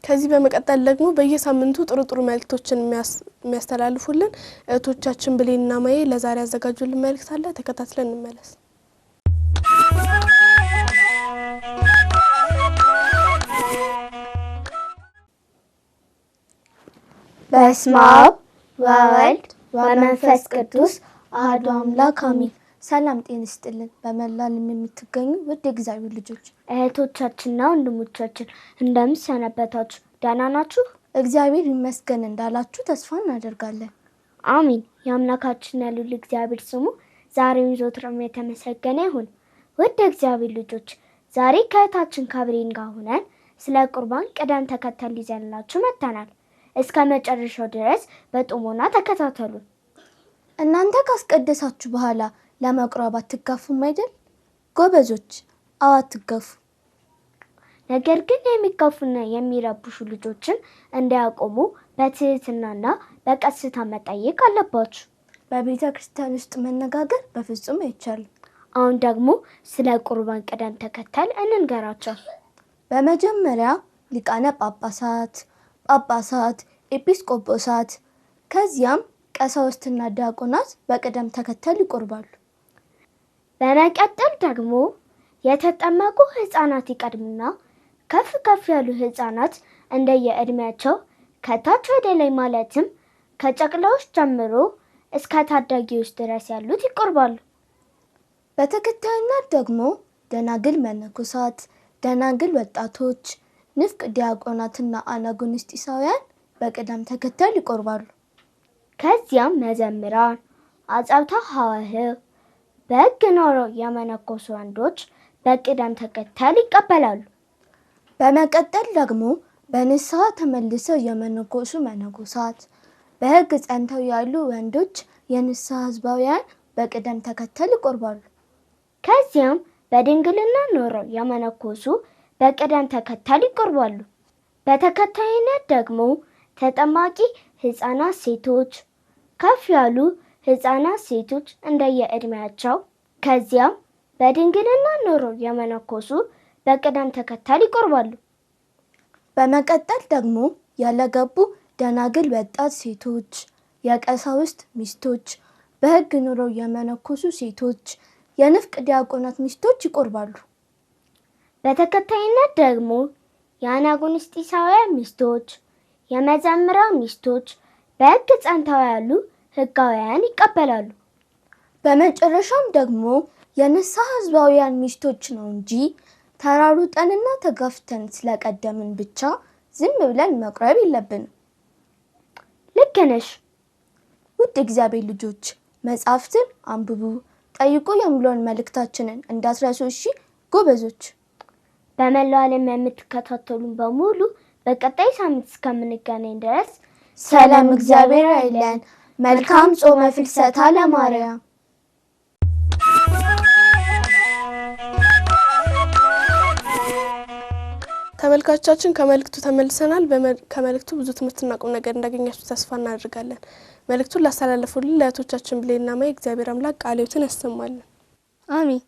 ከዚህ በመቀጠል ደግሞ በየሳምንቱ ጥሩ መልእክቶችን የሚያስተላልፉልን እህቶቻችን ብሌንና ማዬ ለዛሬ ያዘጋጁልን መልእክት አለ። ተከታትለን እንመለስ። በስመ አብ ወወልድ ወመንፈስ ቅዱስ አሐዱ አምላክ አሜን። ሰላም ጤና ይስጥልን። በመላው ዓለም የምትገኙ ውድ የእግዚአብሔር ልጆች እህቶቻችንና ወንድሞቻችን እንደምን ሰነበታችሁ? ደህና ናችሁ? እግዚአብሔር ይመስገን እንዳላችሁ ተስፋ እናደርጋለን። አሜን። የአምላካችን የልዑል እግዚአብሔር ስሙ ዛሬም ዘወትርም የተመሰገነ ይሁን። ውድ የእግዚአብሔር ልጆች ዛሬ ከእህታችን ከብሌን ጋር ሆነን ስለ ቁርባን ቅደም ተከተል ይዘንላችሁ መጥተናል። እስከ መጨረሻው ድረስ በጥሞና ተከታተሉ። እናንተ ካስቀደሳችሁ በኋላ ለመቁረብ አትጋፉም አይደል? ጎበዞች፣ አዎ አትጋፉ። ነገር ግን የሚጋፉና የሚረብሹ ልጆችን እንዳያቆሙ በትህትናና በቀስታ መጠየቅ አለባችሁ። በቤተ ክርስቲያን ውስጥ መነጋገር በፍጹም አይቻልም። አሁን ደግሞ ስለ ቁርባን ቅደም ተከተል እንንገራቸው። በመጀመሪያ ሊቃነ ጳጳሳት፣ ኤጲስቆጶሳት ከዚያም ቀሳውስትና ዲያቆናት በቅደም ተከተል ይቆርባሉ። በመቀጠል ደግሞ የተጠመቁ ህፃናት ይቀድሙና ከፍ ያሉ ህፃናት እንደየእድሜያቸው ከታች ወደ ላይ ማለትም ከጨቅላዎች ጀምሮ እስከ ታዳጊዎች ድረስ ያሉት ይቆርባሉ። በተከታይነት ደግሞ ደናግል መነኮሳት፣ ደናግል ወጣቶች፣ ንፍቅ ዲያቆናትና አናጉንስጢሳውያን በቅደም ተከተል ይቆርባሉ። ከዚያም መዘምራን፣ አጻብታ ሐዋርያው፣ በሕግ ኖረው የመነኮሱ ወንዶች በቅደም ተከተል ይቀበላሉ። በመቀጠል ደግሞ በንስሐ ተመልሰው የመነኮሱ መነኮሳት፣ በሕግ ጸንተው ያሉ ወንዶች የንስሐ ህዝባውያን በቅደም ተከተል ይቆርባሉ። ከዚያም በድንግልና ኖረው የመነኮሱ በቅደም ተከተል ይቆርባሉ። በተከታይነት ደግሞ ተጠማቂ ህፃናት ሴቶች፣ ከፍ ያሉ ህፃናት ሴቶች እንደየእድሜያቸው፣ ከዚያም በድንግልና ኖረው የመነኮሱ በቅደም ተከተል ይቆርባሉ። በመቀጠል ደግሞ ያላገቡ ደናግል ወጣት ሴቶች፣ የቀሳውስት ሚስቶች፣ በሕግ ኖረው የመነኮሱ ሴቶች፣ የንፍቅ ዲያቆናት ሚስቶች ይቆርባሉ። በተከታይነት ደግሞ የአናጉንስጢሳውያን ሚስቶች፣ የመዘምራን ሚስቶች፣ በሕግ ጸንተው ያሉ ህጋውያን ይቀበላሉ። በመጨረሻም ደግሞ የንስሐ ህዝባውያን ሚስቶች ነው እንጂ ተራሩጠንና ተጋፍተን ስለቀደምን ብቻ ዝም ብለን መቁረብ የለብንም። ልክ ነሽ። ውድ እግዚአብሔር ልጆች መጽሐፍትን አንብቡ፣ ጠይቁ የሚለውን መልእክታችንን እንዳትረሱ እሺ ጎበዞች። በመላው ዓለም የምትከታተሉን በሙሉ በቀጣይ ሳምንት እስከምንገናኝ ድረስ ሰላም እግዚአብሔር አይለን። መልካም ጾመ ፍልሰታ ለማርያም። ተመልካቾቻችን ከመልእክቱ ተመልሰናል። ከመልእክቱ ብዙ ትምህርትና ቁም ነገር እንዳገኛችሁ ተስፋ እናደርጋለን። መልእክቱን ላስተላለፉልን ለእህቶቻችን ብሌንና ማዬ እግዚአብሔር አምላክ ቃልዎትን ያሰማልን። አሜን።